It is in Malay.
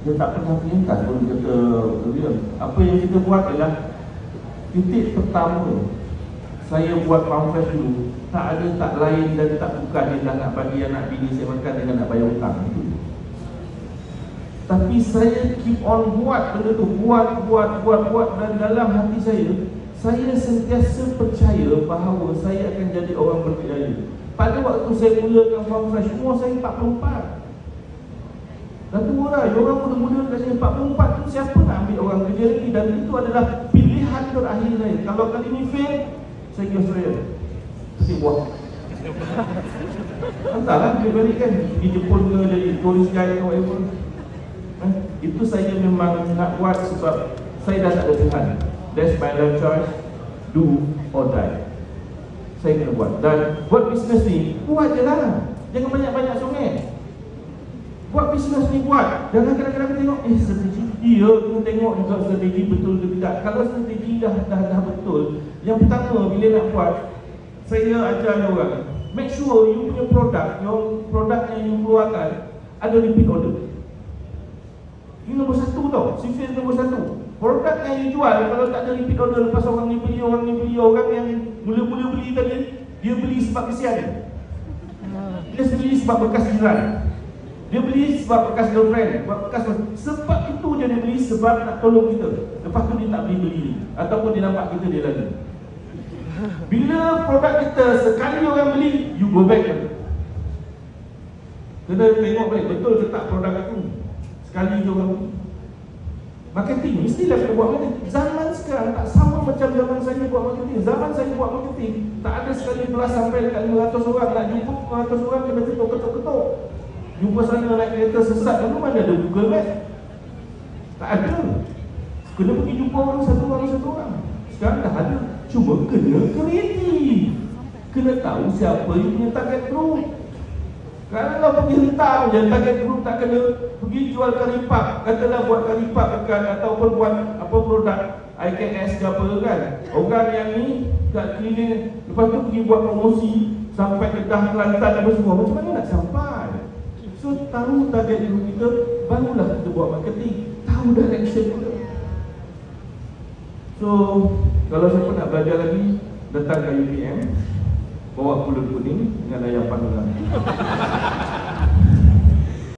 Dia tak pernah perintah pun kata dia. Apa yang kita buat adalah titik pertama saya buat farm fresh dulu, tak ada tak lain dan tak bukan dia dah nak bagi anak bini saya makan dengan nak bayar hutang itu. Tapi saya keep on buat benda tu, buat dan dalam hati saya sentiasa percaya bahawa saya akan jadi orang berjaya. Pada waktu saya mulakan farm fresh, umur saya 44. Dah tua dah, orang muda-muda katanya 44 tu siapa nak ambil orang kerja lagi. Dan itu adalah pilihan terakhir saya. Kalau kali ni fail, saya pergi Australia. Terus buat. Entahlah, dia balik kan di Jepun ke, jadi tourist guide ke whatever. Itu saya memang nak buat sebab saya dah tak ada Tuhan. That's my life choice, do or die. Saya kena buat. Dan buat bisnes ni, buat je lah. Jangan banyak-banyak sungai. Buat bisnes ni buat. Jangan kadang-kadang tengok strategi. Ya, kena tengok juga strategi betul ke tidak. Kalau strategi dah betul, yang pertama bila nak buat, saya ajar dia orang, make sure you punya produk yang you keluarkan ada repeat order. Ini nombor satu tau. Sifil nombor satu. Produk yang you jual kalau tak ada repeat order, lepas orang ni beli, orang yang mula-mula beli tadi, dia beli sebab kesian. Dia beli sebab bekas jiran. Dia beli sebab bekas girlfriend, sebab itu je dia beli, sebab nak tolong kita. Lepas tu dia tak beli ataupun dia nampak kita dia lagi. Bila produk kita sekali orang beli, you go back. Kena tengok balik betul ke tak produk aku. Sekali je orang beli. Marketing, mestilah kita buat marketing. Zaman sekarang tak sama macam zaman saya buat marketing. Zaman saya buat marketing, tak ada sekali belas sampai dekat 500 orang. Nak jumpa 500 orang kena ketuk-ketuk. Jumpa sana naik kereta sesat, lalu mana ada Google Map? Tak ada. Kena pergi jumpa orang satu orang. Sekarang dah ada. Cuma kena kreatif. Kena tahu siapa yang punya target group. Kalau pergi hentam je target group, tak kena pergi jual karipap. Katalah buat karipap kan, ataupun buat apa produk IKS ke apa kan. Orang yang ni kat keliling, lepas tu pergi buat promosi sampai Kedah, Kelantan apa semua. Macam mana nak sampai? So tahu target group kita, barulah kita buat marketing. Tahu direction kita. So kalau siapa nak belajar lagi, datang ke UPM, bawa pulut kuning dengan ayam panggang.